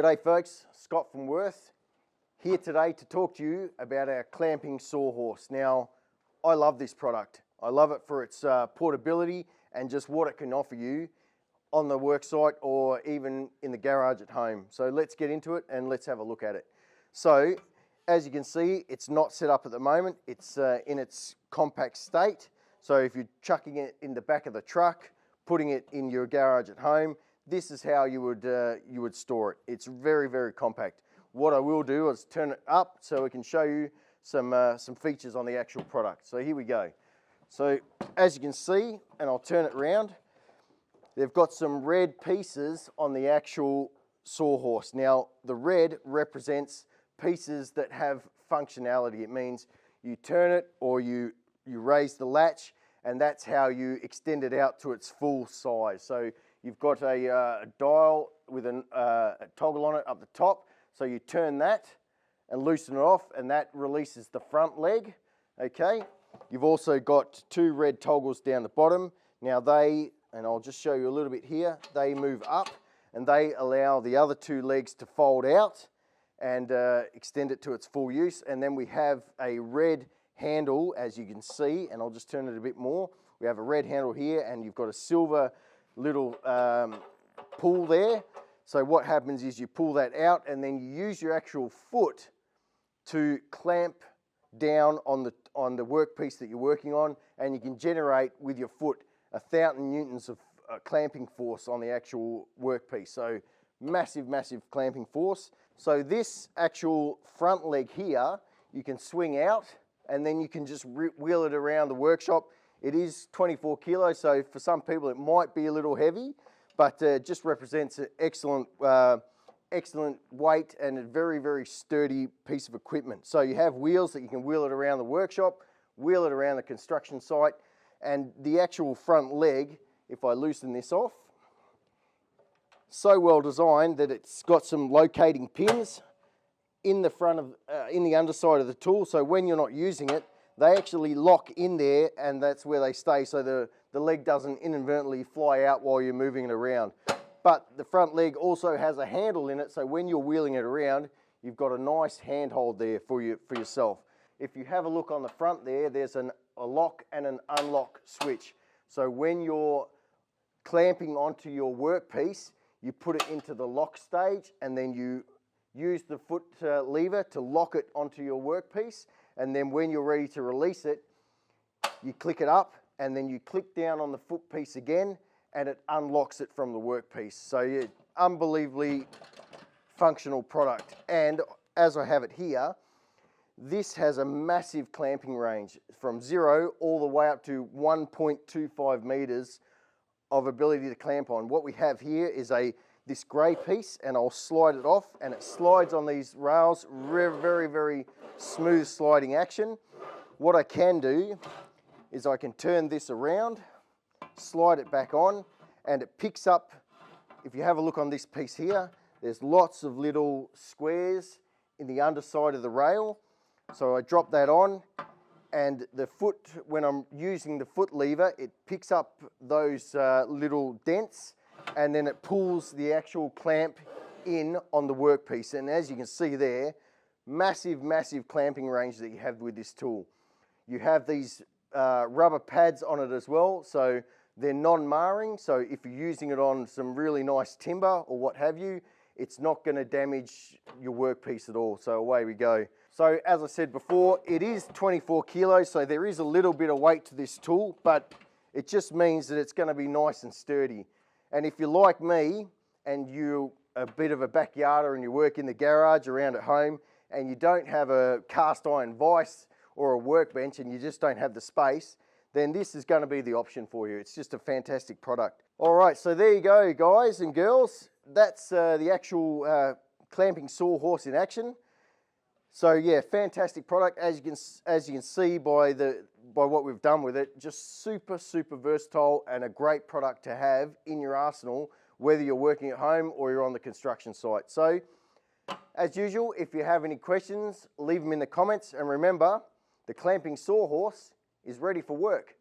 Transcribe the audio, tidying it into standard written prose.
G'day folks, Scott from Wurth, here today to talk to you about our clamping sawhorse. Now, I love this product. I love it for its portability and just what it can offer you on the worksite or even in the garage at home. So let's get into it and let's have a look at it. So, as you can see, it's not set up at the moment. It's in its compact state. So if you're chucking it in the back of the truck, putting it in your garage at home, this is how you would store it. It's very, very compact. What I will do is turn it up so we can show you some features on the actual product. So here we go. So as you can see, and I'll turn it around, they've got some red pieces on the actual sawhorse. Now the red represents pieces that have functionality. It means you turn it or you raise the latch, and that's how you extend it out to its full size. So you've got a dial with a toggle on it up the top. So you turn that and loosen it off, and that releases the front leg, okay? You've also got two red toggles down the bottom. Now they, and I'll just show you a little bit here, they move up and they allow the other two legs to fold out and extend it to its full use. And then we have a red handle, as you can see, and I'll just turn it a bit more. We have a red handle here, and you've got a silver little pull there. So what happens is you pull that out, and then you use your actual foot to clamp down on the workpiece that you're working on, and you can generate with your foot 1,000 newtons of clamping force on the actual workpiece. So massive, massive clamping force. So this actual front leg here, you can swing out, and then you can just wheel it around the workshop. It is 24 kilos, so for some people it might be a little heavy, but it just represents an excellent, excellent weight and a very, very sturdy piece of equipment. So you have wheels that you can wheel it around the workshop, wheel it around the construction site, and the actual front leg, if I loosen this off, so well designed that it's got some locating pins in the front of, in the underside of the tool, so when you're not using it, they actually lock in there, and that's where they stay, so the leg doesn't inadvertently fly out while you're moving it around. But the front leg also has a handle in it, so when you're wheeling it around, you've got a nice handhold there for yourself. If you have a look on the front there, there's a lock and an unlock switch. So when you're clamping onto your workpiece, you put it into the lock stage, and then you use the foot lever to lock it onto your workpiece, and then when you're ready to release it, you click it up, and then you click down on the foot piece again, and it unlocks it from the workpiece. So yeah, unbelievably functional product. And as I have it here, this has a massive clamping range from 0 all the way up to 1.25 meters of ability to clamp on. What we have here is this grey piece, and I'll slide it off, and it slides on these rails, very, very smooth sliding action. What I can do is I can turn this around, slide it back on, and it picks up. If you have a look on this piece here, there's lots of little squares in the underside of the rail. So I drop that on, and the foot, when I'm using the foot lever, it picks up those little dents, and then it pulls the actual clamp in on the workpiece. And as you can see there, massive, massive clamping range that you have with this tool. You have these rubber pads on it as well, so they're non-marring, so if you're using it on some really nice timber or what have you, it's not going to damage your workpiece at all. So away we go. So as I said before, it is 24 kilos, so there is a little bit of weight to this tool, but it just means that it's going to be nice and sturdy. And if you're like me and you're a bit of a backyarder and you work in the garage around at home and you don't have a cast iron vise or a workbench and you just don't have the space, then this is going to be the option for you. It's just a fantastic product. All right, so there you go, guys and girls. That's the actual clamping sawhorse in action. So yeah, fantastic product. As you can see by what we've done with it, just super, super versatile and a great product to have in your arsenal, whether you're working at home or you're on the construction site. So as usual, if you have any questions, leave them in the comments, and remember, the clamping sawhorse is ready for work.